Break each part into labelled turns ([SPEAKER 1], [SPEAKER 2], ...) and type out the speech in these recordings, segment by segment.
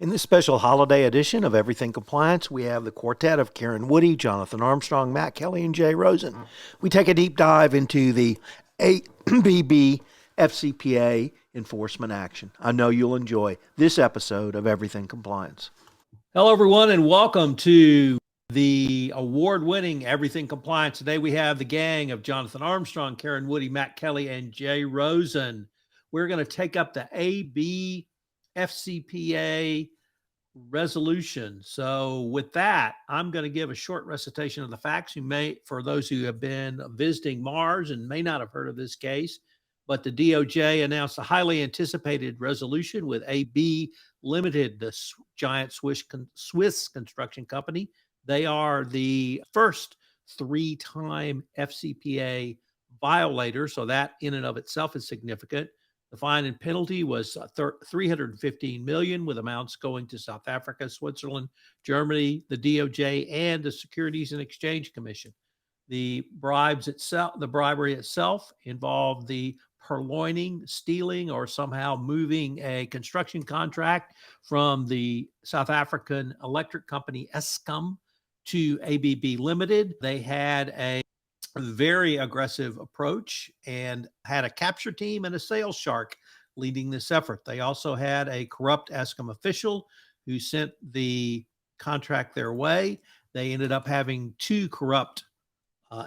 [SPEAKER 1] In this special holiday edition of Everything Compliance, we have the quartet of Karen Woody, Jonathan Armstrong, Matt Kelly, and Jay Rosen. We take a deep dive into the ABB FCPA enforcement action. I know you'll enjoy this episode of Everything Compliance.
[SPEAKER 2] Hello, everyone, and welcome to the award-winning Everything Compliance. Today we have the gang of Jonathan Armstrong, Karen Woody, Matt Kelly, and Jay Rosen. We're going to take up the AB FCPA resolution. So with that, I'm going to give a short recitation of the facts. For those who have been visiting Mars and may not have heard of this case, but the DOJ announced a highly anticipated resolution with AB Limited, the giant Swiss construction company. They are the first three-time FCPA violator, so that in and of itself is significant. The fine and penalty was $315 million, with amounts going to South Africa, Switzerland, Germany, the DOJ, and the Securities and Exchange Commission. The bribery itself involved the purloining, stealing, or somehow moving a construction contract from the South African electric company Eskom to ABB Limited. They had a very aggressive approach and had a capture team and a sales shark leading this effort. They also had a corrupt Eskom official who sent the contract their way. They ended up having two corrupt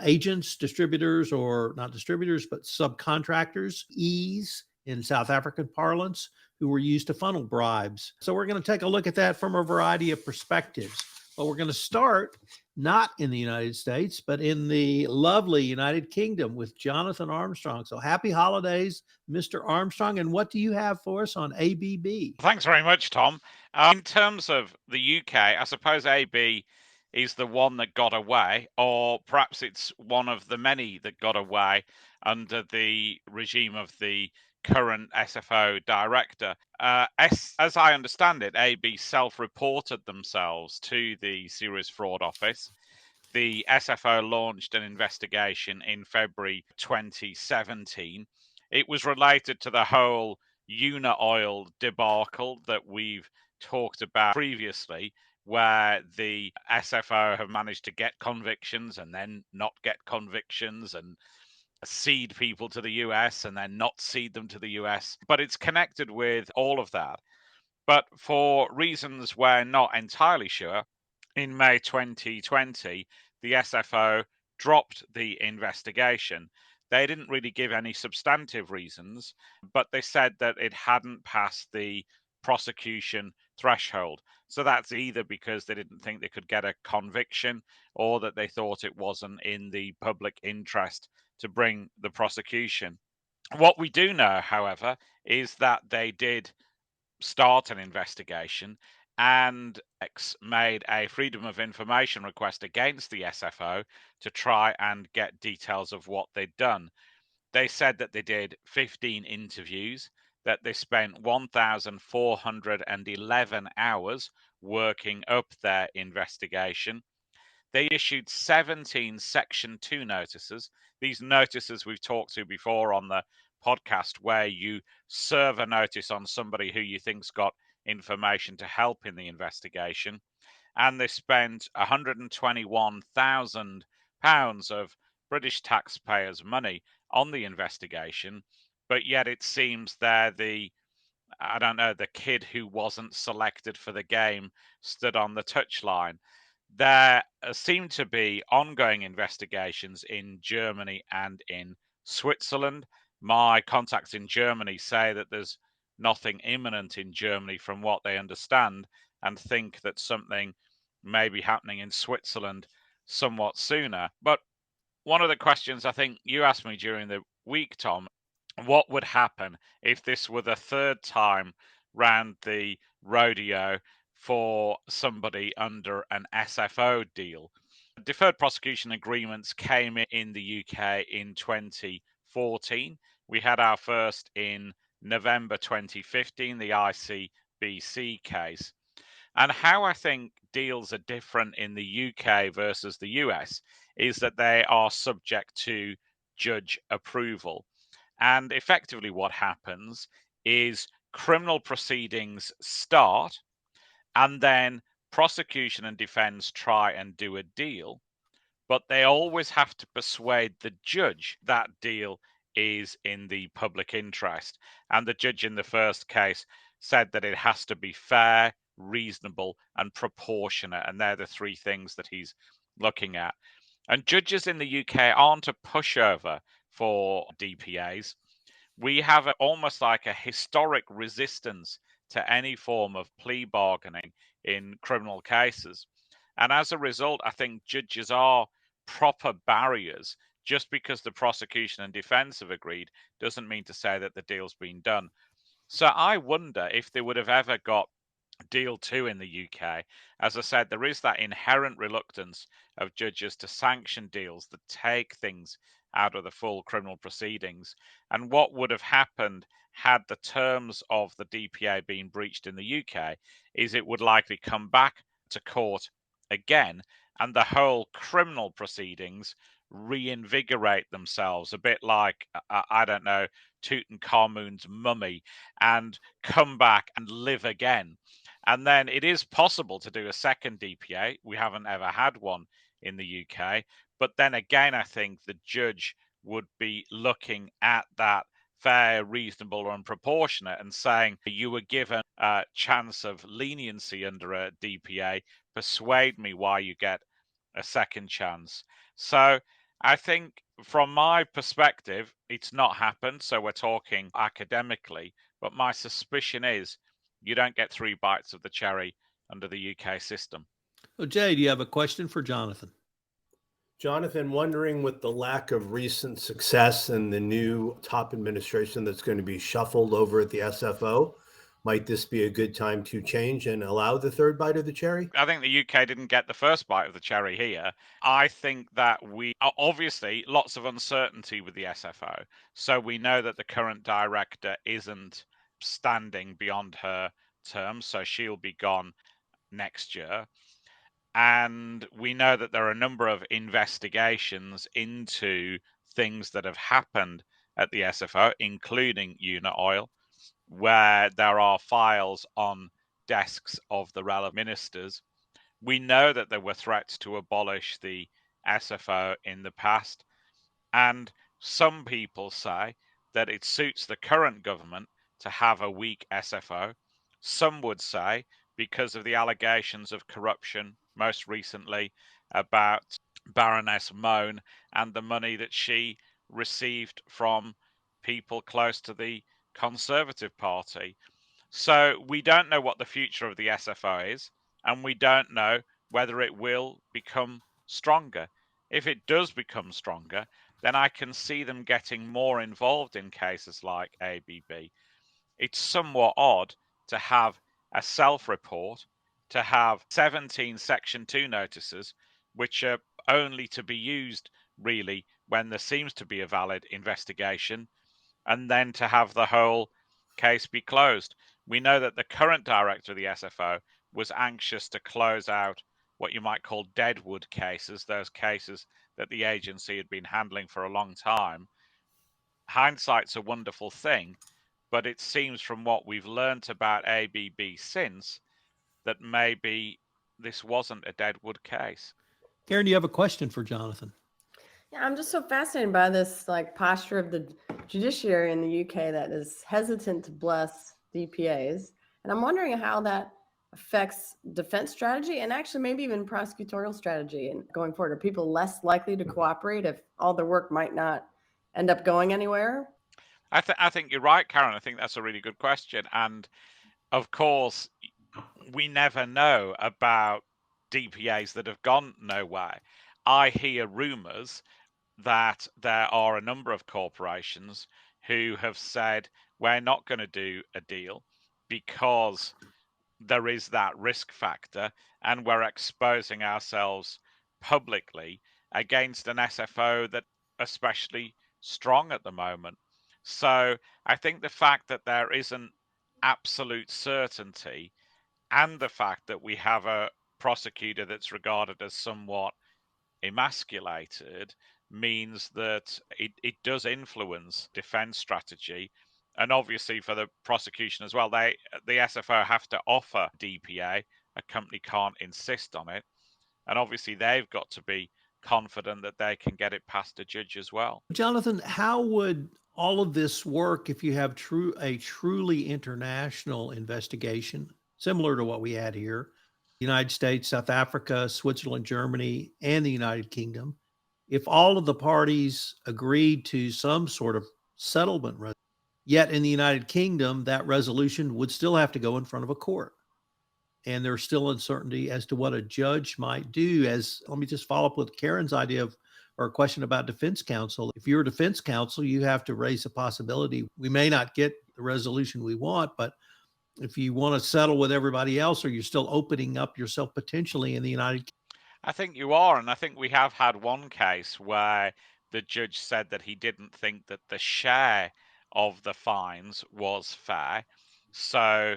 [SPEAKER 2] agents, distributors, or not distributors, but subcontractors, E's in South African parlance, who were used to funnel bribes. So we're going to take a look at that from a variety of perspectives. But we're going to start not in the United States, but in the lovely United Kingdom with Jonathan Armstrong. So happy holidays, Mr. Armstrong. And what do you have for us on ABB?
[SPEAKER 3] Thanks very much, Tom. In terms of the UK, I suppose AB is the one that got away, or perhaps it's one of the many that got away under the regime of the current SFO director. As I understand it, AB self-reported themselves to the Serious Fraud Office. The SFO launched an investigation in February 2017. It was related to the whole Oil debacle that we've talked about previously, where the SFO have managed to get convictions and then not get convictions and seed people to the US and then not seed them to the US. But it's connected with all of that. But for reasons we're not entirely sure, in May 2020, the SFO dropped the investigation. They didn't really give any substantive reasons, but they said that it hadn't passed the prosecution threshold. So that's either because they didn't think they could get a conviction or that they thought it wasn't in the public interest to bring the prosecution. What we do know, however, is that they did start an investigation, and X made a Freedom of Information request against the SFO to try and get details of what they'd done. They said that they did 15 interviews, that they spent 1,411 hours working up their investigation. They issued 17 Section 2 notices. These notices we've talked to before on the podcast, where you serve a notice on somebody who you think's got information to help in the investigation. And they spent £121,000 of British taxpayers' money on the investigation. But yet it seems they're the kid who wasn't selected for the game stood on the touchline. There seem to be ongoing investigations in Germany and in Switzerland. My contacts in Germany say that there's nothing imminent in Germany from what they understand, and think that something may be happening in Switzerland somewhat sooner. But one of the questions I think you asked me during the week, Tom, what would happen if this were the third time round the rodeo for somebody under an SFO deal? Deferred prosecution agreements came in the UK in 2014. We had our first in November 2015, the ICBC case. And how I think deals are different in the UK versus the US is that they are subject to judge approval. And effectively what happens is criminal proceedings start, and then prosecution and defense try and do a deal, but they always have to persuade the judge that deal is in the public interest. And the judge in the first case said that it has to be fair, reasonable, and proportionate. And they're the three things that he's looking at. And judges in the UK aren't a pushover for DPAs. We have almost like a historic resistance to any form of plea bargaining in criminal cases. And as a result, I think judges are proper barriers. Just because the prosecution and defense have agreed doesn't mean to say that the deal's been done. So I wonder if they would have ever got deal two in the UK. As I said, there is that inherent reluctance of judges to sanction deals that take things out of the full criminal proceedings. And what would have happened had the terms of the DPA been breached in the UK is it would likely come back to court again, and the whole criminal proceedings reinvigorate themselves, a bit like, I don't know, Tutankhamun's mummy, and come back and live again. And then it is possible to do a second DPA. We haven't ever had one in the UK. But then again, I think the judge would be looking at that fair, reasonable, and proportionate and saying you were given a chance of leniency under a DPA. Persuade me why you get a second chance. So I think from my perspective, it's not happened. So we're talking academically. But my suspicion is you don't get three bites of the cherry under the UK system.
[SPEAKER 2] Well, Jay, do you have a question for Jonathan?
[SPEAKER 4] Jonathan, wondering with the lack of recent success and the new top administration that's going to be shuffled over at the SFO, might this be a good time to change and allow the third bite of the cherry?
[SPEAKER 3] I think the UK didn't get the first bite of the cherry here. I think that we are obviously lots of uncertainty with the SFO. So we know that the current director isn't standing beyond her term, so she'll be gone next year. And we know that there are a number of investigations into things that have happened at the SFO, including unit oil, where there are files on desks of the relevant ministers. We know that there were threats to abolish the SFO in the past, and some people say that it suits the current government to have a weak SFO. Some would say because of the allegations of corruption, most recently about Baroness Moan and the money that she received from people close to the Conservative Party. So we don't know what the future of the SFO is, and we don't know whether it will become stronger. If it does become stronger, then I can see them getting more involved in cases like ABB. It's somewhat odd to have a self-report, to have 17 Section 2 notices, which are only to be used really when there seems to be a valid investigation, and then to have the whole case be closed. We know that the current director of the SFO was anxious to close out what you might call deadwood cases, those cases that the agency had been handling for a long time. Hindsight's a wonderful thing, but it seems from what we've learnt about ABB since that maybe this wasn't a deadwood case.
[SPEAKER 2] Karen, do you have a question for Jonathan?
[SPEAKER 5] Yeah, I'm just so fascinated by this posture of the judiciary in the UK that is hesitant to bless DPAs. And I'm wondering how that affects defense strategy and actually maybe even prosecutorial strategy and going forward. Are people less likely to cooperate if all their work might not end up going anywhere?
[SPEAKER 3] I think you're right, Karen. I think that's a really good question. And of course, we never know about DPAs that have gone nowhere. I hear rumors that there are a number of corporations who have said, we're not going to do a deal because there is that risk factor and we're exposing ourselves publicly against an SFO that especially strong at the moment. So I think the fact that there isn't absolute certainty and the fact that we have a prosecutor that's regarded as somewhat emasculated means that it does influence defense strategy. And obviously for the prosecution as well, the SFO have to offer DPA. A company can't insist on it. And obviously they've got to be confident that they can get it past a judge as well.
[SPEAKER 2] Jonathan, how would all of this work if you have a truly international investigation, similar to what we had here, United States, South Africa, Switzerland, Germany, and the United Kingdom? If all of the parties agreed to some sort of settlement, yet in the United Kingdom, that resolution would still have to go in front of a court. And there's still uncertainty as to what a judge might do. Let me just follow up with Karen's idea of, or a question about defense counsel. If you're a defense counsel, you have to raise a possibility. We may not get the resolution we want, but if you want to settle with everybody else, or you're still opening up yourself potentially in the United Kingdom.
[SPEAKER 3] I think you are, and I think we have had one case where the judge said that he didn't think that the share of the fines was fair. So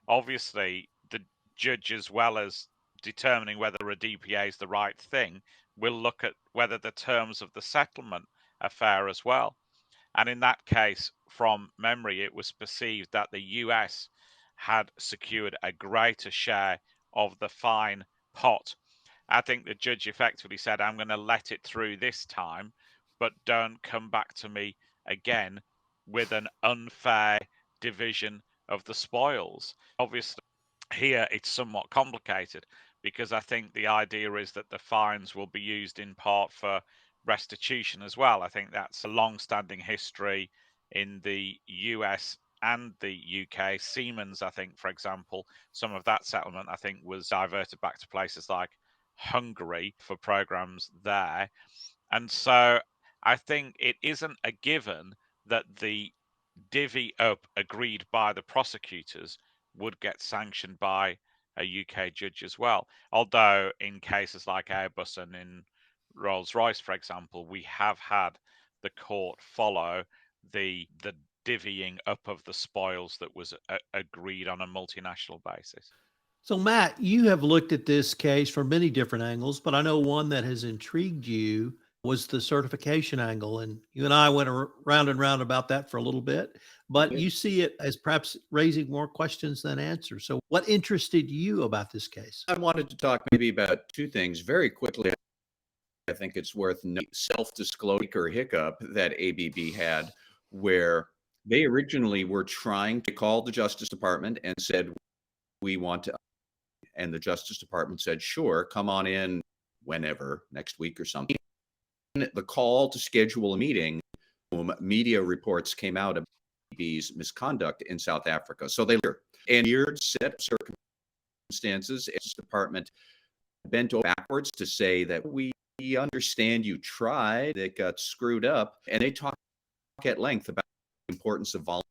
[SPEAKER 3] obviously the judge, as well as determining whether a DPA is the right thing, will look at whether the terms of the settlement are fair as well. And in that case, from memory, it was perceived that the US had secured a greater share of the fine pot. I think the judge effectively said, I'm going to let it through this time, but don't come back to me again with an unfair division of the spoils. Obviously, here it's somewhat complicated because I think the idea is that the fines will be used in part for restitution as well. I think that's a long-standing history in the US and the UK. Siemens, I think, for example, some of that settlement, I think, was diverted back to places like Hungary for programs there. And so I think it isn't a given that the divvy up agreed by the prosecutors would get sanctioned by a UK judge as well. Although in cases like Airbus and in Rolls-Royce, for example, we have had the court follow the divvying up of the spoils that was agreed on a multinational basis.
[SPEAKER 2] So, Matt, you have looked at this case from many different angles, but I know one that has intrigued you was the certification angle. And you and I went around and round about that for a little bit, but you see it as perhaps raising more questions than answers. So, what interested you about this case?
[SPEAKER 6] I wanted to talk maybe about two things very quickly. I think it's worth noting self-disclosure hiccup that ABB had, where they originally were trying to call the Justice Department and said, we want to. And the Justice Department said, sure, come on in whenever, next week or something. The call to schedule a meeting, media reports came out of ABB's misconduct in South Africa. So they were in weird set of circumstances. The Justice Department bent backwards to say that we understand you tried, it got screwed up. And they talk at length about the importance of voluntary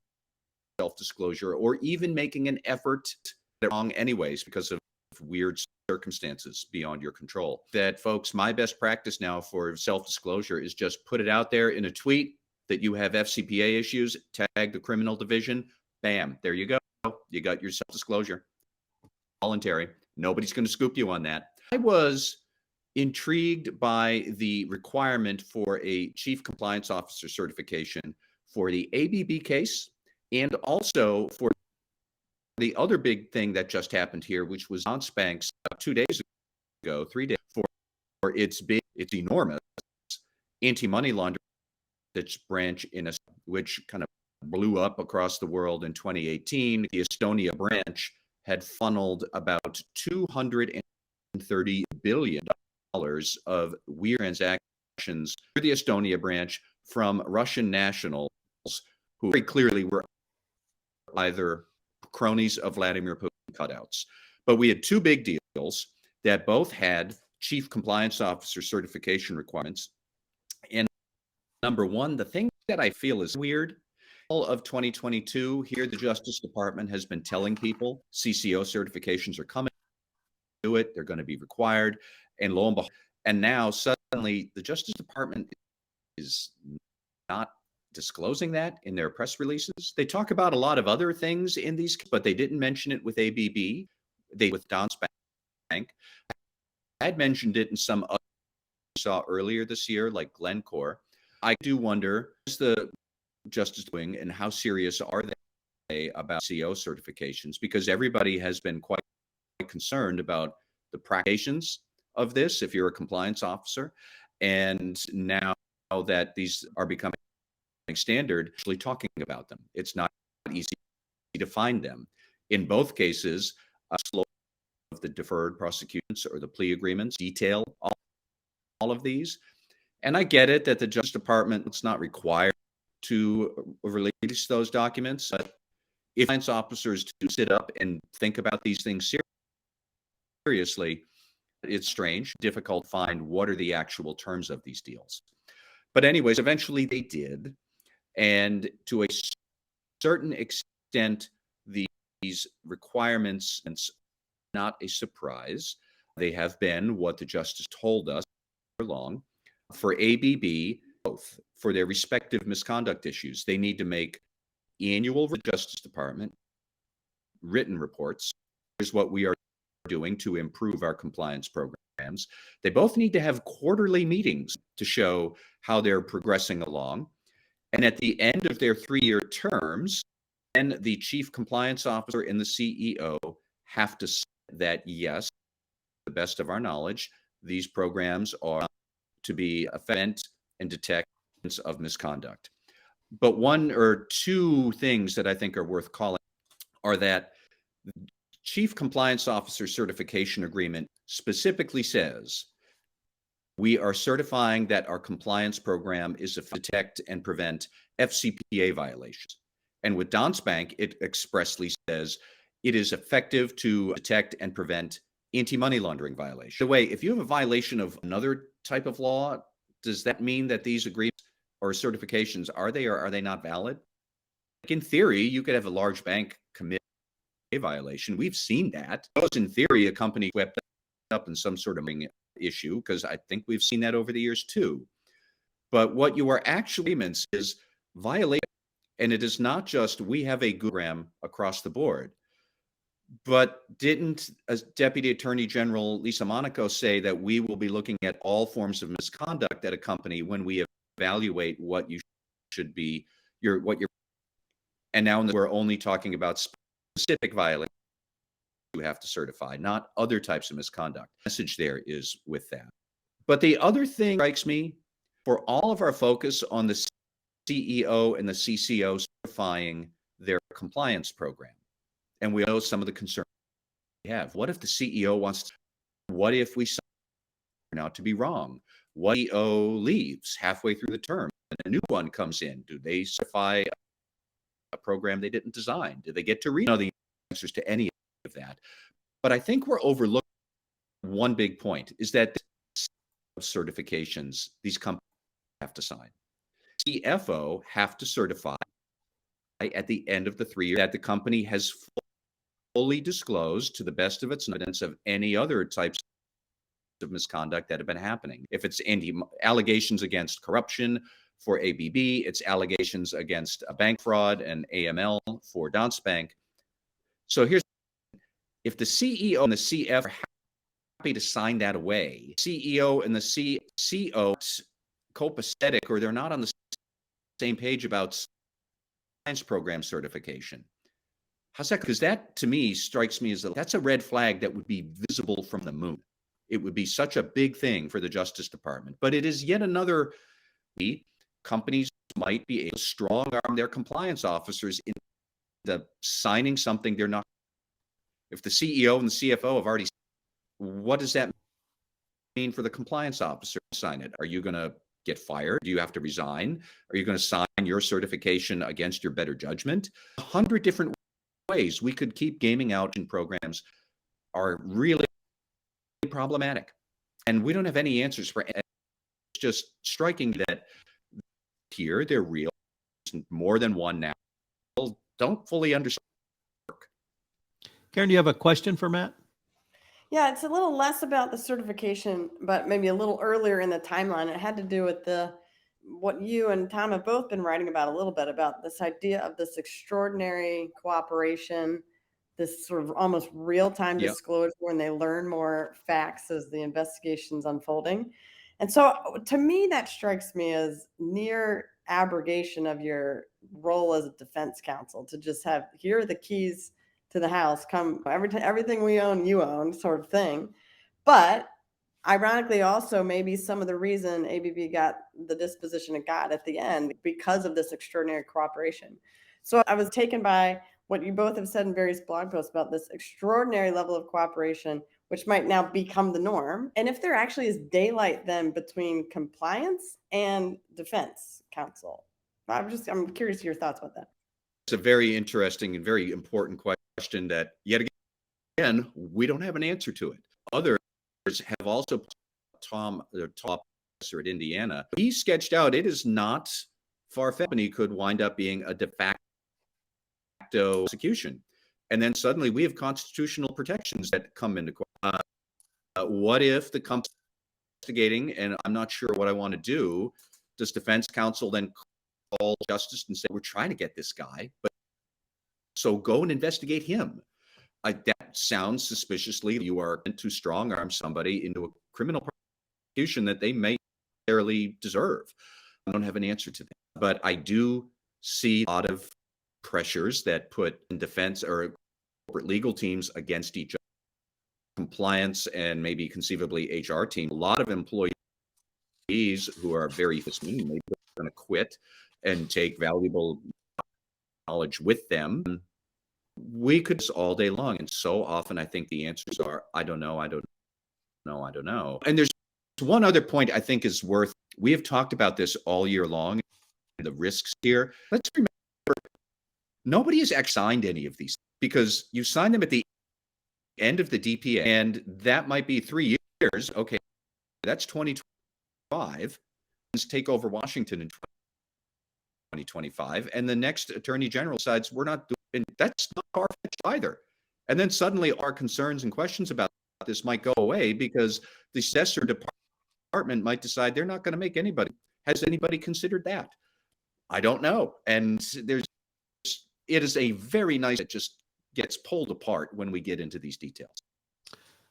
[SPEAKER 6] self-disclosure, or even making an effort wrong anyways because of weird circumstances beyond your control. That, folks, my best practice now for self-disclosure is just put it out there in a tweet that you have FCPA issues, tag the criminal division, bam, there you go. You got your self-disclosure. Voluntary. Nobody's going to scoop you on that. I was intrigued by the requirement for a chief compliance officer certification for the ABB case, and also for the other big thing that just happened here, which was Bounce Bank's 2 days ago, 3 days, for its enormous anti-money laundering branch which kind of blew up across the world in 2018. The Estonia branch had funneled about $230 billion of weird transactions through the Estonia branch from Russian nationals who very clearly were either cronies of Vladimir Putin cutouts. But we had two big deals that both had chief compliance officer certification requirements. And number one, the thing that I feel is weird, all of 2022, here the Justice Department has been telling people CCO certifications are coming to it, they're going to be required, and lo and behold, and now suddenly the Justice Department is not disclosing that in their press releases. They talk about a lot of other things in these, but they didn't mention it with ABB. They with Bounce Bank. I had mentioned it in some other saw earlier this year, like Glencore. I do wonder, is the Justice doing and how serious are they about CO certifications? Because everybody has been quite concerned about the practices of this if you're a compliance officer. And now that these are becoming standard, actually talking about them. It's not easy to find them. In both cases, slow of the deferred prosecutions or the plea agreements detail all of these. And I get it that the Justice Department is not required to release those documents, but if compliance officers to sit up and think about these things seriously, it's strange, difficult to find what are the actual terms of these deals. But anyways, eventually they did. And to a certain extent, these requirements are not a surprise. They have been what the justice told us for long. For ABB, both for their respective misconduct issues, they need to make annual Justice Department written reports. Here's what we are doing to improve our compliance programs. They both need to have quarterly meetings to show how they're progressing along. And at the end of their 3-year terms, then the chief compliance officer and the CEO have to say that, yes, to the best of our knowledge, these programs are to be effective and detect of misconduct. But one or two things that I think are worth calling are that the Chief Compliance Officer Certification Agreement specifically says we are certifying that our compliance program is to detect and prevent FCPA violations. And with Danske Bank, it expressly says it is effective to detect and prevent anti-money laundering violations. By the way, if you have a violation of another type of law, does that mean that these agreements or certifications, are they or are they not valid? Like in theory, you could have a large bank commit a violation. We've seen that. In theory, a company swept up in some sort of issue, because I think we've seen that over the years too. But what you are actually is violation. And it is not just we have a good program across the board. But didn't Deputy Attorney General Lisa Monaco say that we will be looking at all forms of misconduct at a company when we evaluate what you should be, and now we're only talking about specific violations you have to certify, not other types of misconduct. The message there is with that. But the other thing strikes me, for all of our focus on the CEO and the CCO certifying their compliance program, and we know some of the concerns we have. What if the CEO wants to, what if we turn out to be wrong? What if the CEO leaves halfway through the term and a new one comes in? Do they certify a program they didn't design? Do they get to read? I don't know the answers to any of that. But I think we're overlooking one big point, is that certifications these companies have to sign. CFO have to certify at the end of the 3 years that the company has fully disclosed to the best of its evidence of any other types of misconduct that have been happening. If it's allegations against corruption for ABB, it's allegations against a bank fraud and AML for Danske Bank. So here's, if the CEO and the CF are happy to sign that away, CEO and the CO copacetic, or they're not on the same page about science program certification. How's that? Because that, to me, strikes me as that's a red flag that would be visible from the moon. It would be such a big thing for the Justice Department. But it is yet another, companies might be able to strong arm their compliance officers into signing something they're not. If the CEO and the CFO have already, what does that mean for the compliance officer to sign it? Are you going to get fired? Do you have to resign? Are you going to sign your certification against your better judgment? 100 different ways we could keep gaming out in programs are really problematic. And we don't have any answers for it. It's just striking that here they're real, more than one now. Don't fully understand.
[SPEAKER 2] Karen, do you have a question for Matt?
[SPEAKER 5] Yeah, it's a little less about the certification, but maybe a little earlier in the timeline. It had to do with what you and Tom have both been writing about a little bit, about this idea of this extraordinary cooperation, this sort of almost real-time disclosure when they learn more facts as the investigation's unfolding. And so to me, that strikes me as near abrogation of your role as a defense counsel to just have, here are the keys to the house, come everything we own, you own, sort of thing. But ironically, also maybe some of the reason ABB got the disposition it got at the end because of this extraordinary cooperation. So I was taken by what you both have said in various blog posts about this extraordinary level of cooperation, which might now become the norm. And if there actually is daylight then between compliance and defense counsel, I'm curious to your thoughts about that.
[SPEAKER 6] It's a very interesting and very important question that, yet again, we don't have an answer to it. Others have also, the top professor at Indiana, he sketched out it is not far-fetched and he could wind up being a de facto execution. And then suddenly we have constitutional protections that come into question. What if the company investigating, and I'm not sure what I want to do, does defense counsel then call justice and say, we're trying to get this guy, but so go and investigate him? That sounds suspiciously, you are to strong arm somebody into a criminal prosecution that they may fairly deserve. I don't have an answer to that, but I do see a lot of pressures that put in defense or corporate legal teams against each other, compliance and maybe conceivably HR team. A lot of employees who are very maybe going to quit and take valuable knowledge with them. We could all day long, and so often I think the answers are I don't know. And there's one other point I think is worth. We have talked about this all year long, the risks here. Let's remember, nobody has actually signed any of these because you signed them at the end of the DPA, and that might be 3 years. Okay, that's 2025. Let's take over Washington in 2025, and the next attorney general decides we're not doing. And that's not far-fetched either. And then suddenly our concerns and questions about this might go away because the successor department might decide they're not going to make anybody. Has anybody considered that? I don't know. And it is a very nice, it just gets pulled apart when we get into these details.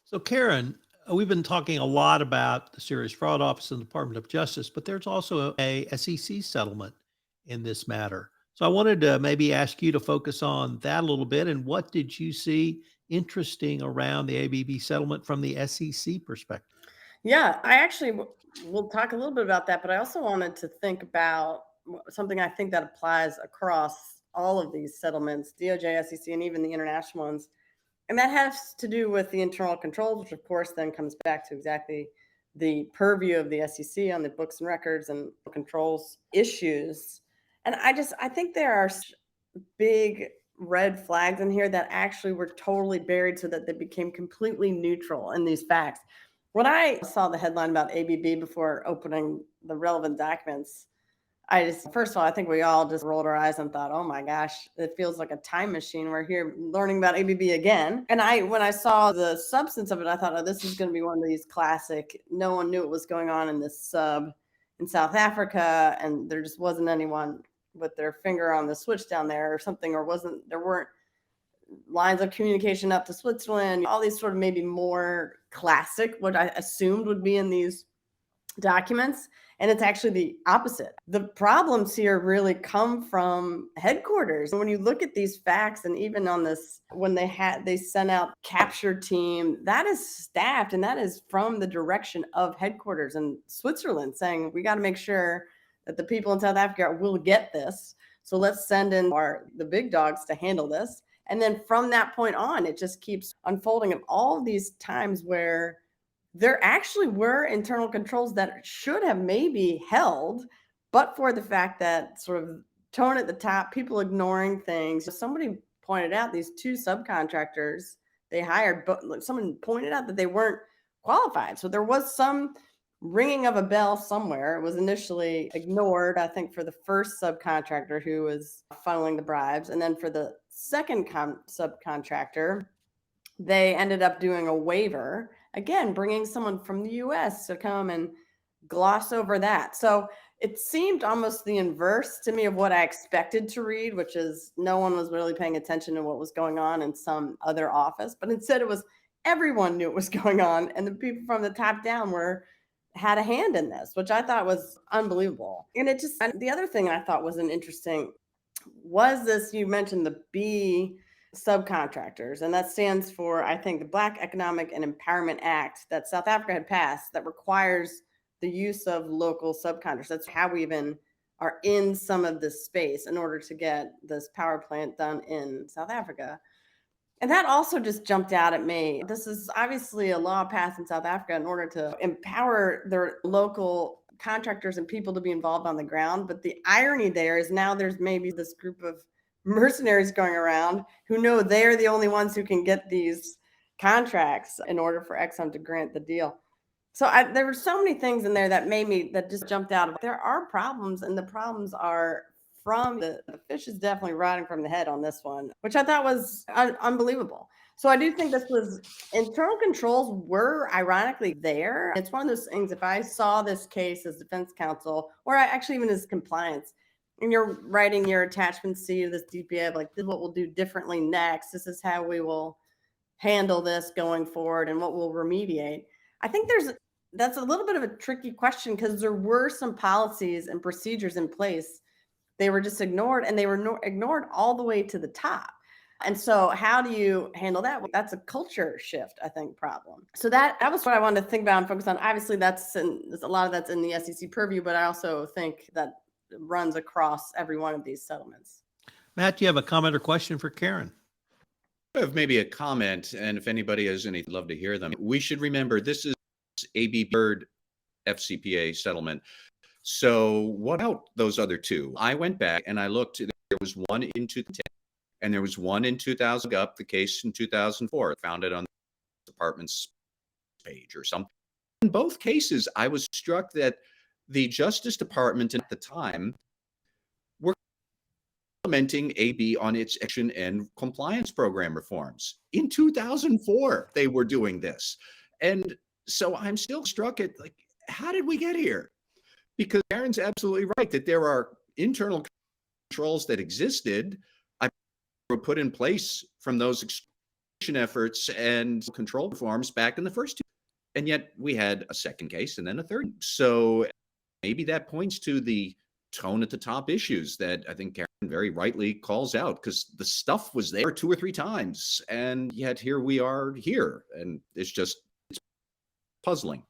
[SPEAKER 2] So Karen, we've been talking a lot about the Serious Fraud Office and the Department of Justice, but there's also a SEC settlement in this matter. So I wanted to maybe ask you to focus on that a little bit. And what did you see interesting around the ABB settlement from the SEC perspective?
[SPEAKER 5] Yeah, I actually will talk a little bit about that, but I also wanted to think about something I think that applies across all of these settlements, DOJ, SEC, and even the international ones. And that has to do with the internal controls, which of course then comes back to exactly the purview of the SEC on the books and records and controls issues. And I think there are big red flags in here that actually were totally buried so that they became completely neutral in these facts. When I saw the headline about ABB before opening the relevant documents, first of all, I think we all just rolled our eyes and thought, oh my gosh, it feels like a time machine. We're here learning about ABB again. And when I saw the substance of it, I thought, oh, this is going to be one of these classic, no one knew what was going on in this sub in South Africa, and there just wasn't anyone with their finger on the switch down there or something, or there weren't lines of communication up to Switzerland, all these sort of maybe more classic, what I assumed would be in these documents. And it's actually the opposite. The problems here really come from headquarters. When you look at these facts, and even on this, when they sent out capture team, that is staffed, and that is from the direction of headquarters in Switzerland saying, we got to make sure that the people in South Africa will get this. So let's send in the big dogs to handle this. And then from that point on, it just keeps unfolding of all of these times where there actually were internal controls that should have maybe held, but for the fact that sort of tone at the top, people ignoring things. Somebody pointed out these two subcontractors they hired, but someone pointed out that they weren't qualified. So there was some ringing of a bell somewhere. It was initially ignored, I think, for the first subcontractor who was funneling the bribes. And then for the second subcontractor, they ended up doing a waiver, again, bringing someone from the US to come and gloss over that. So it seemed almost the inverse to me of what I expected to read, which is no one was really paying attention to what was going on in some other office. But instead it was everyone knew what was going on. And the people from the top down were had a hand in this, which I thought was unbelievable. And the other thing I thought was was this, you mentioned the B subcontractors, and that stands for, I think, the Black Economic and Empowerment Act that South Africa had passed that requires the use of local subcontractors. That's how we even are in some of this space in order to get this power plant done in South Africa. And that also just jumped out at me. This is obviously a law passed in South Africa in order to empower their local contractors and people to be involved on the ground. But the irony there is now there's maybe this group of mercenaries going around who know they're the only ones who can get these contracts in order for Exxon to grant the deal. So there were so many things in there that just jumped out. There are problems, and the problems are from the fish is definitely rotting from the head on this one, which I thought was unbelievable. So I do think this was internal controls were ironically there. It's one of those things, if I saw this case as defense counsel, or actually even as compliance, and you're writing your attachment C to this DPA, like, this is what we'll do differently next. This is how we will handle this going forward and what we'll remediate. I think that's a little bit of a tricky question because there were some policies and procedures in place. They were just ignored, and they were ignored all the way to the top. And so how do you handle that? Well, that's a culture shift, I think, problem. So that was what I wanted to think about and focus on. Obviously, there's a lot of that's in the SEC purview, but I also think that runs across every one of these settlements.
[SPEAKER 2] Matt, do you have a comment or question for Karen?
[SPEAKER 6] I have maybe a comment, and if anybody has any, I'd love to hear them. We should remember this is ABB FCPA settlement. So what about those other two? I went back and I looked. There was one in 2010, and there was one in 2000. Up the case in 2004. I found it on the department's page or something. In both cases, I was struck that the Justice Department at the time were implementing AB on its action and compliance program reforms. In 2004, they were doing this. And so I'm still struck at, like, how did we get here? Because Karen's absolutely right that there are internal controls that existed, were put in place from those extradition efforts and control reforms back in the first two. And yet we had a second case and then a third. So maybe that points to the tone at the top issues that I think Karen very rightly calls out, because the stuff was there 2 or 3 times. And yet here we are here. And it's puzzling.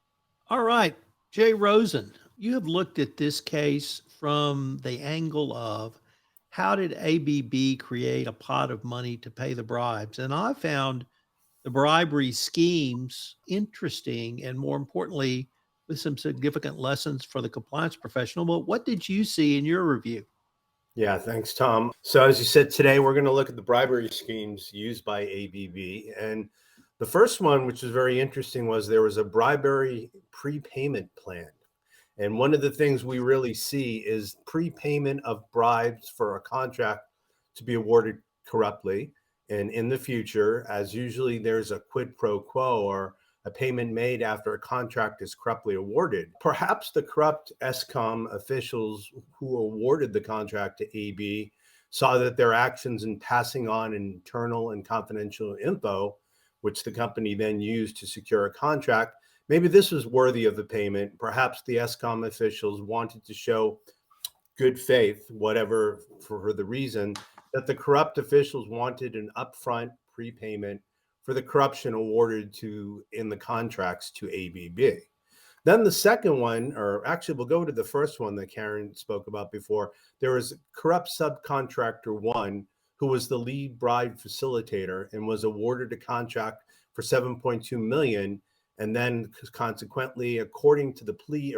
[SPEAKER 2] All right. Jay Rosen, you have looked at this case from the angle of how did ABB create a pot of money to pay the bribes? And I found the bribery schemes interesting and, more importantly, with some significant lessons for the compliance professional. But what did you see in your review?
[SPEAKER 4] Yeah, thanks, Tom. So as you said, today we're going to look at the bribery schemes used by ABB. And the first one, which is very interesting, was there was a bribery prepayment plan. And one of the things we really see is prepayment of bribes for a contract to be awarded corruptly. And in the future, as usually there's a quid pro quo or a payment made after a contract is corruptly awarded. Perhaps the corrupt ESCOM officials who awarded the contract to AB saw that their actions in passing on internal and confidential info, which the company then used to secure a contract, maybe this was worthy of the payment. Perhaps the ESCOM officials wanted to show good faith, whatever, for the reason that the corrupt officials wanted an upfront prepayment for the corruption awarded in the contracts to ABB. Then the second one, or actually we'll go to the first one that Karen spoke about before. There was corrupt subcontractor 1 who was the lead bribe facilitator and was awarded a contract for $7.2 million. And then consequently, according to the plea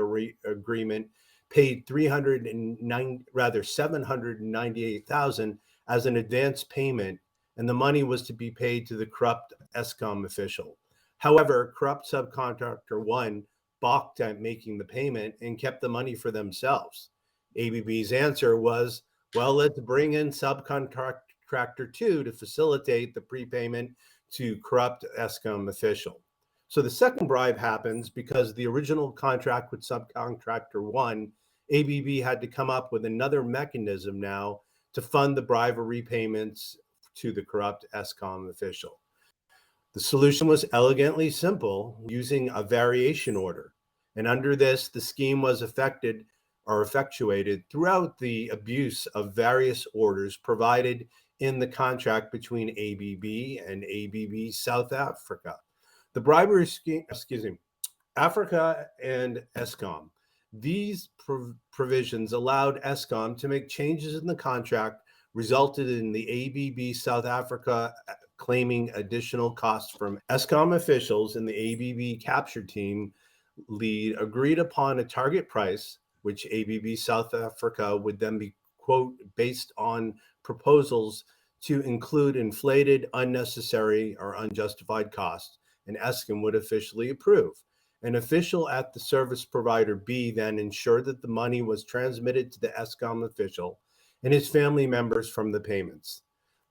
[SPEAKER 4] agreement, paid $798,000 as an advance payment, and the money was to be paid to the corrupt ESCOM official. However, corrupt subcontractor 1 balked at making the payment and kept the money for themselves. ABB's answer was, well, let's bring in subcontractor 2 to facilitate the prepayment to corrupt ESCOM official. So the second bribe happens because the original contract with subcontractor 1, ABB had to come up with another mechanism now to fund the bribery payments to the corrupt ESCOM official. The solution was elegantly simple, using a variation order. And under this, the scheme was effectuated throughout the abuse of various orders provided in the contract between ABB and ABB South Africa. The bribery scheme, Africa and ESCOM. These provisions allowed ESCOM to make changes in the contract, resulted in the ABB South Africa claiming additional costs from ESCOM officials, and the ABB capture team lead agreed upon a target price, which ABB South Africa would then be, quote, based on proposals to include inflated, unnecessary, or unjustified costs, and ESCOM would officially approve. An official at the service provider B then ensured that the money was transmitted to the ESCOM official and his family members from the payments.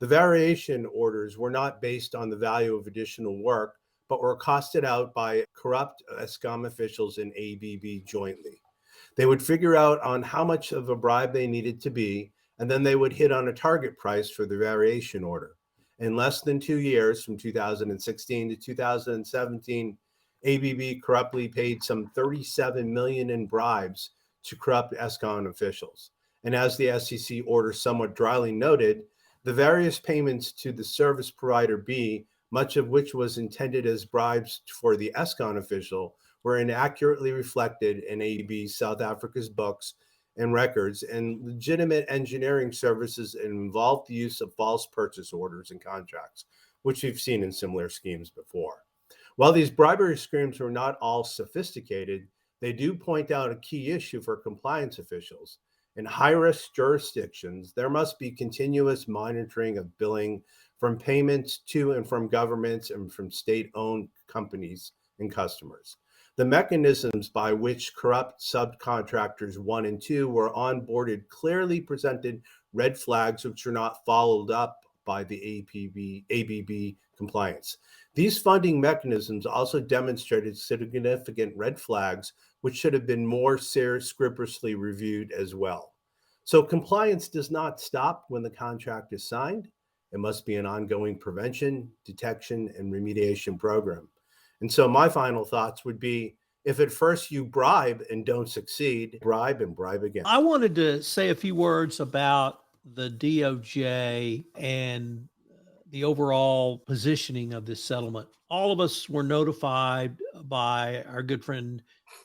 [SPEAKER 4] The variation orders were not based on the value of additional work, but were costed out by corrupt ESCOM officials and ABB jointly. They would figure out on how much of a bribe they needed to be, and then they would hit on a target price for the variation order. In less than 2 years, from 2016 to 2017, ABB corruptly paid some $37 million in bribes to corrupt ESCOM officials. And as the SEC order somewhat dryly noted, the various payments to the service provider B, much of which was intended as bribes for the ESCOM official, were inaccurately reflected in ABB South Africa's books and records, and legitimate engineering services involved the use of false purchase orders and contracts, which we've seen in similar schemes before. While these bribery schemes were not all sophisticated, they do point out a key issue for compliance officials. In high-risk jurisdictions, there must be continuous monitoring of billing from payments to and from governments and from state-owned companies and customers. The mechanisms by which corrupt subcontractors 1 and 2 were onboarded clearly presented red flags which were not followed up by the ABB compliance. These funding mechanisms also demonstrated significant red flags which should have been more scrupulously reviewed as well. So compliance does not stop when the contract is signed. It must be an ongoing prevention, detection, and remediation program. And so my final thoughts would be, if at first you bribe and don't succeed, bribe and bribe again.
[SPEAKER 2] I wanted to say a few words about the DOJ and the overall positioning of this settlement. All of us were notified by our good friend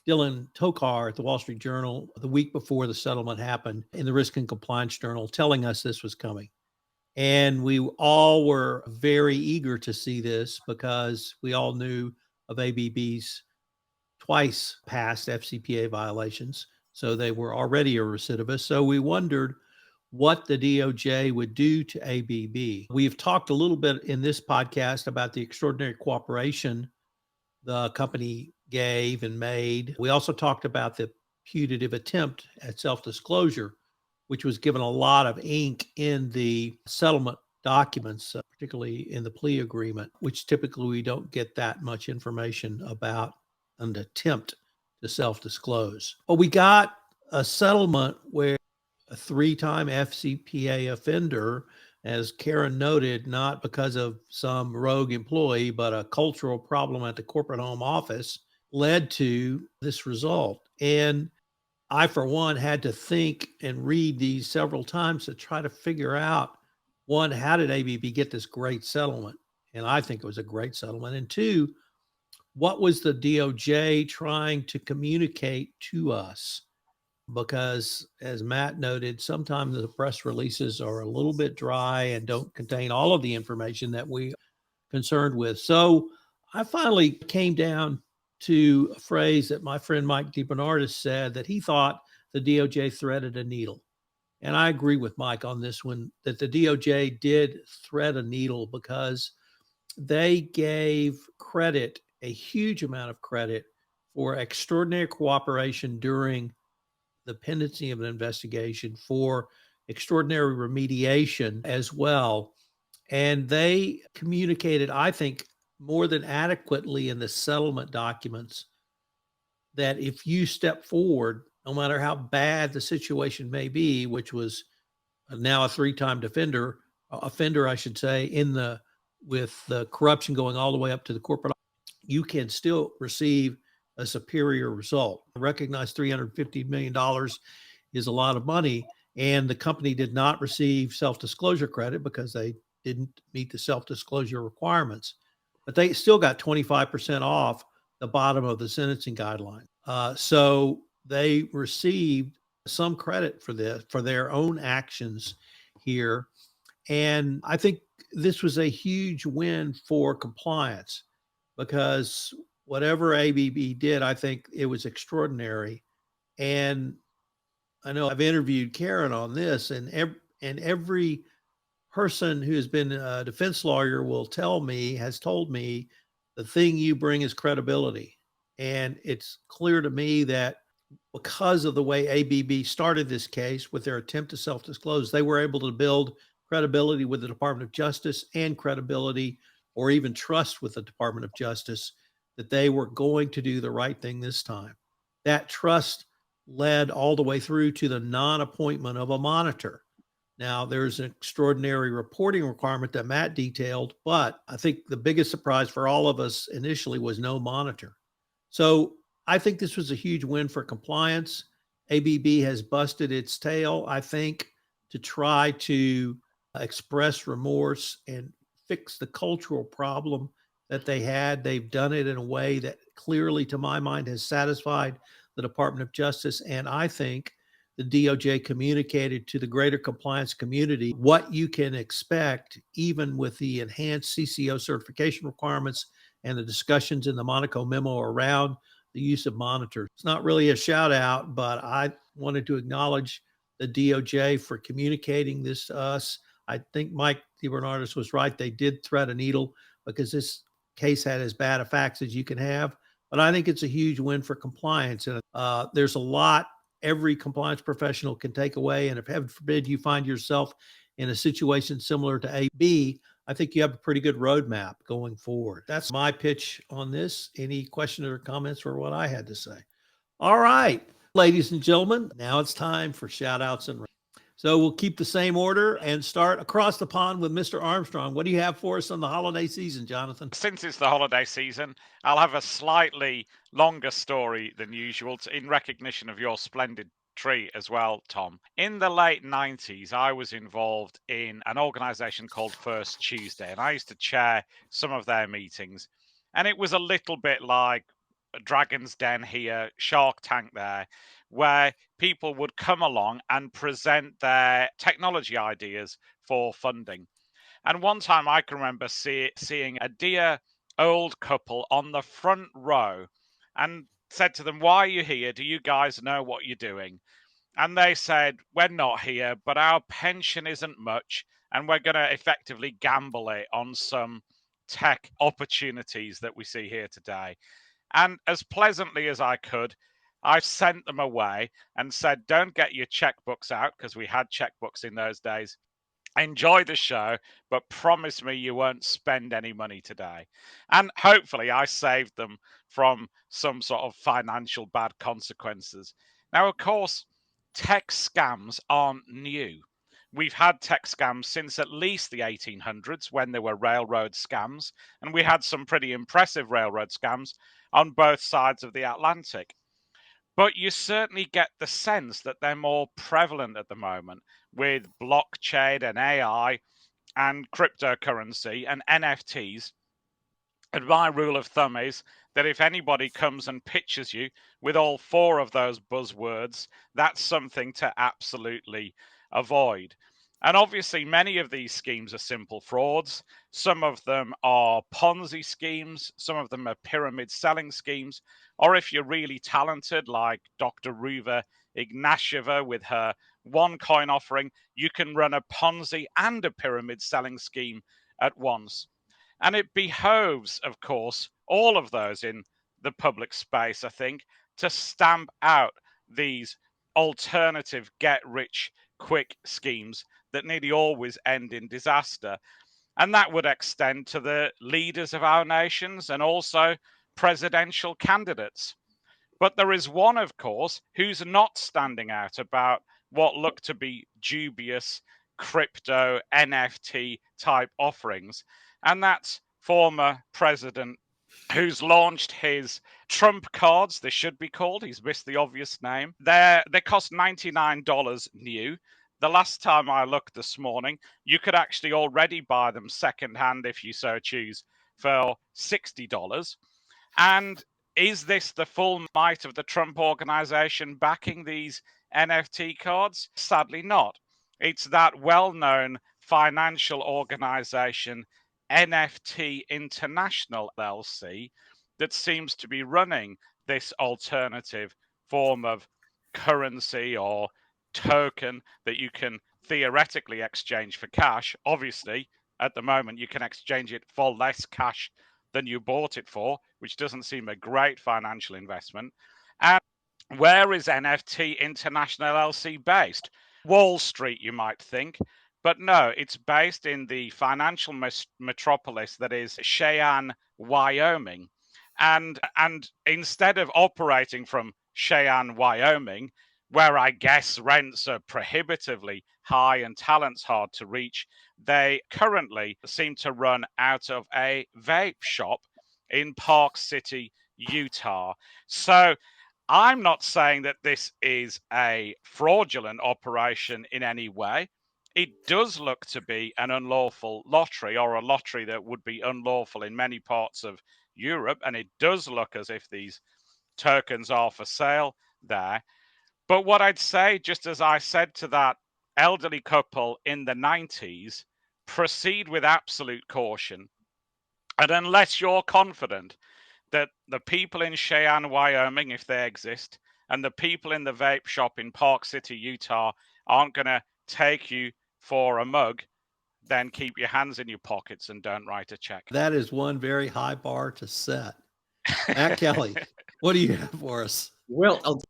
[SPEAKER 2] Dylan Tokar at the Wall Street Journal the week before the settlement happened in the Risk and Compliance Journal, telling us this was coming. And we all were very eager to see this because we all knew of ABB's twice past FCPA violations. So they were already a recidivist. So we wondered what the DOJ would do to ABB. We've talked a little bit in this podcast about the extraordinary cooperation the company gave and made. We also talked about the putative attempt at self-disclosure, which was given a lot of ink in the settlement documents, particularly in the plea agreement, which typically we don't get that much information about an attempt to self-disclose. But we got a settlement where a 3-time FCPA offender, as Karen noted, not because of some rogue employee, but a cultural problem at the corporate home office, led to this result. And I, for one, had to think and read these several times to try to figure out, one, how did ABB get this great settlement? And I think it was a great settlement. And two, what was the DOJ trying to communicate to us? Because as Matt noted, sometimes the press releases are a little bit dry and don't contain all of the information that we are concerned with. So I finally came down to a phrase that my friend Mike DiBernardis said, that he thought the DOJ threaded a needle. And I agree with Mike on this one, that the DOJ did thread a needle because they gave credit, a huge amount of credit, for extraordinary cooperation during the pendency of an investigation, for extraordinary remediation as well. And they communicated, I think, more than adequately in the settlement documents that if you step forward, no matter how bad the situation may be, which was now a 3-time offender, I should say, with the corruption going all the way up to the corporate, you can still receive a superior result. I recognize $350 million is a lot of money, and the company did not receive self-disclosure credit because they didn't meet the self-disclosure requirements, but they still got 25% off the bottom of the sentencing guideline. So they received some credit for this, for their own actions here. And I think this was a huge win for compliance, because whatever ABB did, I think it was extraordinary. And I know I've interviewed Karen on this, and every person who has been a defense lawyer has told me the thing you bring is credibility. And it's clear to me that because of the way ABB started this case with their attempt to self-disclose, they were able to build credibility with the Department of Justice and credibility, or even trust with the Department of Justice, that they were going to do the right thing this time. That trust led all the way through to the non-appointment of a monitor. Now, there's an extraordinary reporting requirement that Matt detailed, but I think the biggest surprise for all of us initially was no monitor. So I think this was a huge win for compliance. ABB has busted its tail, I think, to try to express remorse and fix the cultural problem that they had. They've done it in a way that clearly, to my mind, has satisfied the Department of Justice. And I think the DOJ communicated to the greater compliance community what you can expect, even with the enhanced CCO certification requirements and the discussions in the Monaco memo around the use of monitors. It's not really a shout out, but I wanted to acknowledge the DOJ for communicating this to us. I think Mike DiBernardis was right. They did thread a needle, because this case had as bad a facts as you can have. But I think it's a huge win for compliance. And there's a lot every compliance professional can take away. And if heaven forbid you find yourself in a situation similar to AB, I think you have a pretty good roadmap going forward. That's my pitch on this. Any questions or comments for what I had to say? All right, ladies and gentlemen, now it's time for shout outs and rants. So we'll keep the same order and start across the pond with Mr. Armstrong. What do you have for us on the holiday season, Jonathan?
[SPEAKER 3] Since it's the holiday season, I'll have a slightly longer story than usual in recognition of your splendid tree as well, Tom. In the late 90s, I was involved in an organization called First Tuesday, and I used to chair some of their meetings. And it was a little bit like Dragon's Den here, Shark Tank there, where people would come along and present their technology ideas for funding. And one time I can remember seeing a dear old couple on the front row, and said to them, "Why are you here? Do you guys know what you're doing?" And they said, "We're not here, but our pension isn't much, and we're going to effectively gamble it on some tech opportunities that we see here today." And as pleasantly as I could, I sent them away and said, "Don't get your checkbooks out," because we had checkbooks in those days. "Enjoy the show, but promise me you won't spend any money today." And hopefully I saved them from some sort of financial bad consequences. Now, of course, tech scams aren't new. We've had tech scams since at least the 1800s, when there were railroad scams, and we had some pretty impressive railroad scams on both sides of the Atlantic. But you certainly get the sense that they're more prevalent at the moment with blockchain and AI and cryptocurrency and NFTs. And my rule of thumb is that if anybody comes and pitches you with all four of those buzzwords, that's something to absolutely avoid. And obviously, many of these schemes are simple frauds. Some of them are Ponzi schemes. Some of them are pyramid selling schemes. Or if you're really talented, like Dr. Ruva Ignatieva with her OneCoin offering, you can run a Ponzi and a pyramid selling scheme at once. And it behoves, of course, all of those in the public space, I think, to stamp out these alternative get-rich-quick schemes that nearly always end in disaster. And that would extend to the leaders of our nations and also presidential candidates. But there is one, of course, who's not standing out about what look to be dubious crypto NFT type offerings, and that's former President who's launched his Trump cards. They should be called. He's missed the obvious name. They cost $99 new. The last time I looked this morning, you could actually already buy them secondhand if you so choose for $60. And is this the full might of the Trump organization backing these NFT cards? Sadly not. It's that well-known financial organization, NFT International LLC, that seems to be running this alternative form of currency or token that you can theoretically exchange for cash. Obviously, at the moment, you can exchange it for less cash than you bought it for, which doesn't seem a great financial investment. And where is NFT International LLC based? Wall Street, you might think. But no, it's based in the financial metropolis that is Cheyenne, Wyoming. And instead of operating from Cheyenne, Wyoming, where I guess rents are prohibitively high and talent's hard to reach, they currently seem to run out of a vape shop in Park City, Utah. So I'm not saying that this is a fraudulent operation in any way. It does look to be an unlawful lottery, or a lottery that would be unlawful in many parts of Europe. And it does look as if these tokens are for sale there. But what I'd say, just as I said to that elderly couple in the 90s, proceed with absolute caution. And unless you're confident that the people in Cheyenne, Wyoming, if they exist, and the people in the vape shop in Park City, Utah, aren't going to take you for a mug, then keep your hands in your pockets and don't write a check.
[SPEAKER 2] That is one very high bar to set. Matt Kelly, what do you have for us?
[SPEAKER 6] Well, I'll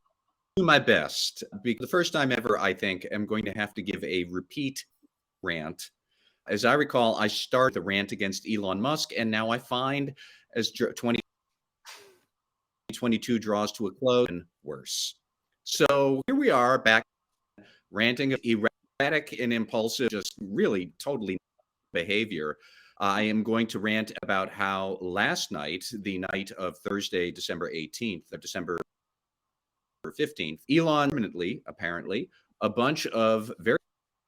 [SPEAKER 6] do my best. Because the first time ever, I think, I'm going to have to give a repeat rant. As I recall, I started the rant against Elon Musk, and now I find as 2022 draws to a close, and worse. So here we are back ranting erratic and impulsive, just really totally behavior. I am going to rant about how last night, the night of Thursday, December 18th, or December 15th, Elon permanently, apparently, a bunch of very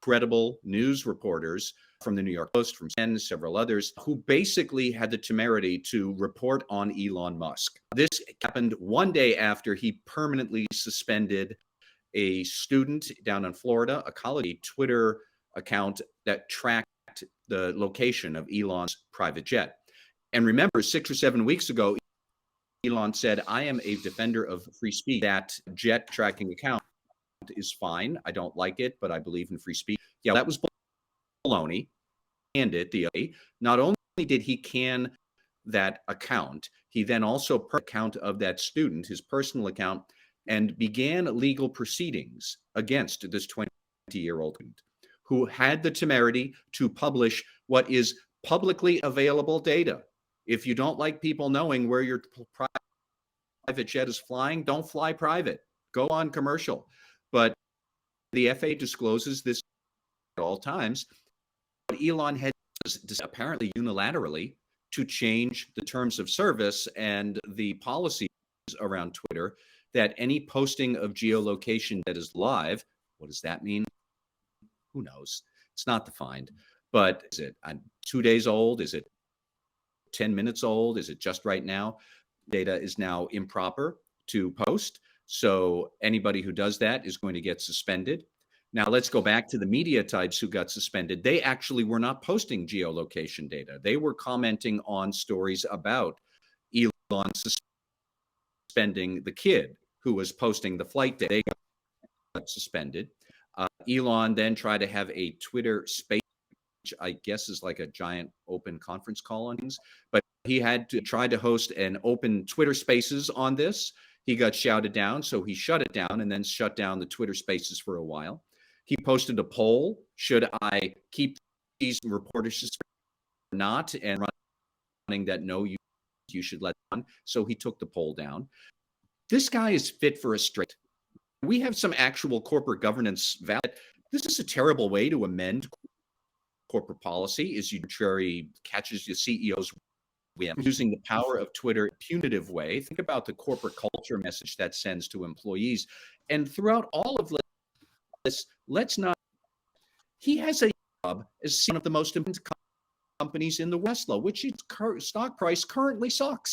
[SPEAKER 6] credible news reporters from the New York Post, from CNN, several others, who basically had the temerity to report on Elon Musk. This happened one day after he permanently suspended a student down in Florida, a college Twitter account that tracked the location of Elon's private jet. And remember, 6 or 7 weeks ago, Elon said, I am a defender of free speech. That jet tracking account is fine. I don't like it, but I believe in free speech. Yeah, that was baloney. And not only did he can that account, he then also account of that student, his personal account, and began legal proceedings against this 20-year-old student who had the temerity to publish what is publicly available data. If you don't like people knowing where your private jet is flying, don't fly private. Go on commercial. But the FAA discloses this at all times. But Elon had apparently unilaterally to change the terms of service and the policies around Twitter, that any posting of geolocation that is live, what does that mean? Who knows? It's not defined. But is it 2 days old? Is it 10 minutes old? Is it just right now? Data is now improper to post. So anybody who does that is going to get suspended. Now let's go back to the media types who got suspended. They actually were not posting geolocation data. They were commenting on stories about Elon suspending the kid who was posting the flight data. They got suspended. Elon then tried to have a Twitter space, which I guess is like a giant open conference call on things, but he had to try to host an open Twitter spaces on this. He got shouted down, so he shut it down and then shut down the Twitter spaces for a while. He posted a poll, should I keep these reporters suspended or not, and running that no, you should let them on. So he took the poll down. This guy is fit for a straight. We have some actual corporate governance valid. This is a terrible way to amend corporate policy, is you arbitrary catches the CEO's using the power of Twitter in a punitive way. Think about the corporate culture message that sends to employees. And throughout all of this, he has a job as one of the most important companies in the Westlaw, which its stock price currently sucks.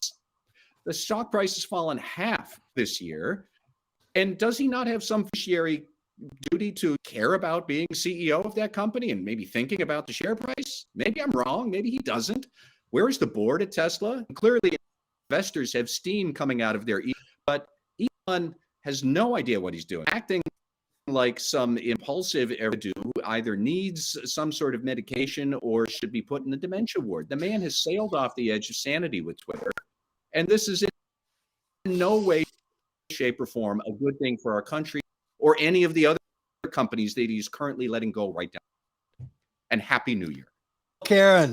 [SPEAKER 6] The stock price has fallen half this year. And does he not have some fiduciary duty to care about being CEO of that company and maybe thinking about the share price? Maybe I'm wrong. Maybe he doesn't. Where is the board at Tesla? Clearly, investors have steam coming out of their ears, but Elon has no idea what he's doing, acting like some impulsive do either needs some sort of medication or should be put in the dementia ward. The man has sailed off the edge of sanity with Twitter, and this is in no way, shape, or form a good thing for our country or any of the other companies that he's currently letting go right now. And Happy New Year.
[SPEAKER 2] Karen,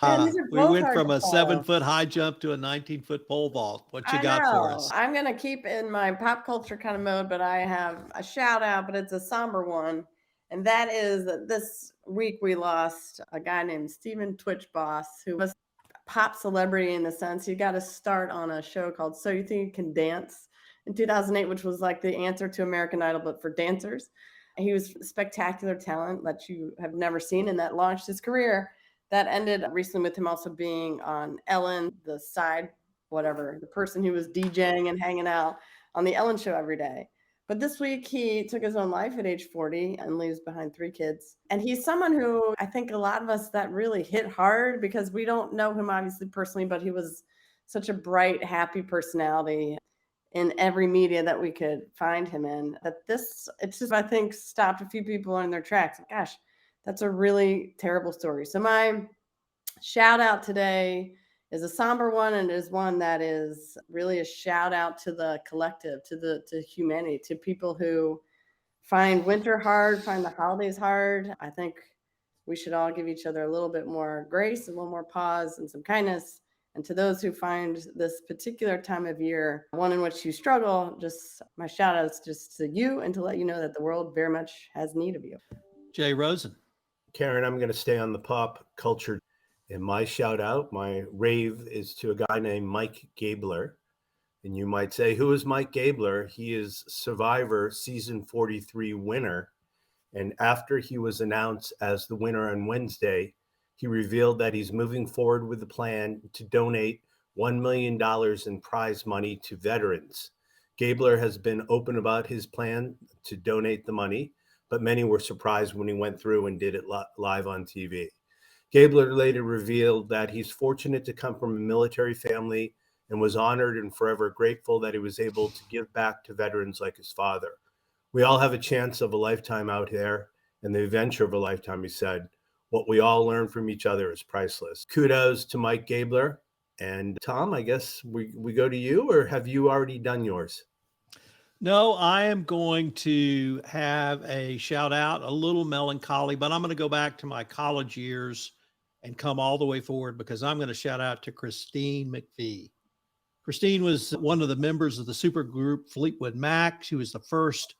[SPEAKER 5] these are
[SPEAKER 2] we
[SPEAKER 5] both
[SPEAKER 2] went
[SPEAKER 5] hard
[SPEAKER 2] from
[SPEAKER 5] to
[SPEAKER 2] a
[SPEAKER 5] follow.
[SPEAKER 2] 7-foot high jump to a 19-foot pole vault. What you
[SPEAKER 5] I
[SPEAKER 2] got for
[SPEAKER 5] know.
[SPEAKER 2] us?
[SPEAKER 5] I'm going to keep in my pop culture kind of mode, but I have a shout out, but it's a somber one. And that is that this week we lost a guy named Stephen Twitchboss, who was a pop celebrity in the sense he got a start on a show called So You Think You Can Dance in 2008, which was like the answer to American Idol, but for dancers. He was spectacular talent that you have never seen, and that launched his career. That ended recently with him also being on Ellen, the side, whatever, the person who was DJing and hanging out on the Ellen show every day. But this week he took his own life at age 40 and leaves behind 3 kids. And he's someone who I think a lot of us that really hit hard because we don't know him obviously personally, but he was such a bright, happy personality in every media that we could find him in. It's just, I think, stopped a few people in their tracks. Gosh, that's a really terrible story. So my shout out today is a somber one, and is one that is really a shout out to the collective, to humanity, to people who find winter hard, find the holidays hard. I think we should all give each other a little bit more grace, a little more pause, and some kindness. And to those who find this particular time of year one in which you struggle, just my shout outs just to you and to let you know that the world very much has need of you.
[SPEAKER 2] Jay Rosen.
[SPEAKER 4] Karen, I'm going to stay on the pop culture. And my shout out, my rave is to a guy named Mike Gabler. And you might say, who is Mike Gabler? He is Survivor season 43 winner. And after he was announced as the winner on Wednesday, he revealed that he's moving forward with the plan to donate $1 million in prize money to veterans. Gabler has been open about his plan to donate the money, but many were surprised when he went through and did it live on TV. Gabler later revealed that he's fortunate to come from a military family and was honored and forever grateful that he was able to give back to veterans like his father. We all have a chance of a lifetime out there and the adventure of a lifetime, he said. What we all learn from each other is priceless. Kudos to Mike Gabler. And Tom, I guess we go to you, or have you already done yours?
[SPEAKER 2] No, I am going to have a shout out, a little melancholy, but I'm going to go back to my college years and come all the way forward because I'm going to shout out to Christine McVie. Christine was one of the members of the supergroup Fleetwood Mac. She was the first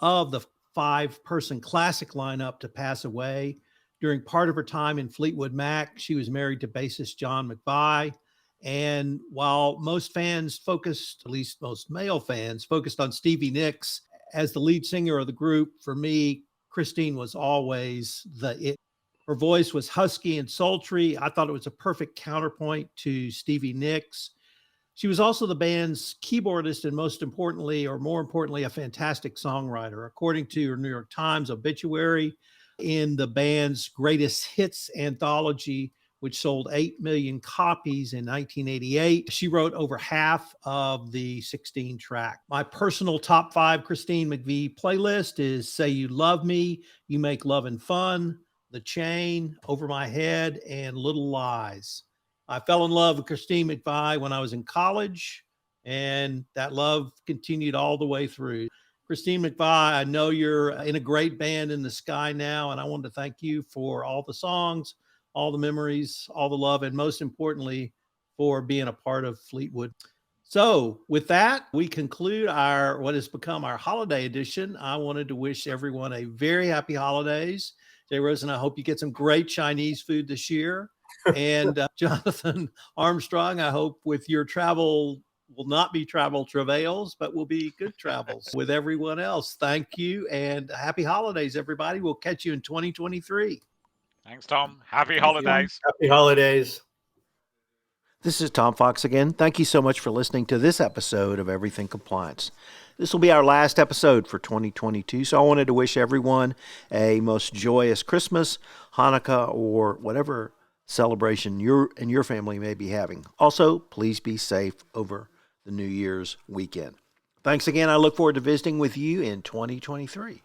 [SPEAKER 2] of the 5-person classic lineup to pass away. During part of her time in Fleetwood Mac, she was married to bassist John McVie. And while most fans focused, at least most male fans, focused on Stevie Nicks as the lead singer of the group, for me, Christine was always the it. Her voice was husky and sultry. I thought it was a perfect counterpoint to Stevie Nicks. She was also the band's keyboardist and more importantly, a fantastic songwriter. According to her New York Times obituary, in the band's greatest hits anthology, which sold 8 million copies in 1988. She wrote over half of the 16 track. My personal top 5 Christine McVie playlist is Say You Love Me, You Make Lovin' Fun, The Chain, Over My Head, and Little Lies. I fell in love with Christine McVie when I was in college, and that love continued all the way through. Christine McVie, I know you're in a great band in the sky now, and I wanted to thank you for all the songs, all the memories, all the love, and most importantly, for being a part of Fleetwood. So with that, we conclude what has become our holiday edition. I wanted to wish everyone a very happy holidays. Jay Rosen, I hope you get some great Chinese food this year. And Jonathan Armstrong, I hope with your travel will not be travel travails, but will be good travels with everyone else. Thank you and happy holidays, everybody. We'll catch you in 2023.
[SPEAKER 3] Thanks, Tom. Happy
[SPEAKER 6] Thank you.
[SPEAKER 3] holidays.
[SPEAKER 4] Happy holidays.
[SPEAKER 1] This is Tom Fox again. Thank you so much for listening to this episode of Everything Compliance. This will be our last episode for 2022, so I wanted to wish everyone a most joyous Christmas, Hanukkah, or whatever celebration you and your family may be having. Also, please be safe over the New Year's weekend. Thanks again. I look forward to visiting with you in 2023.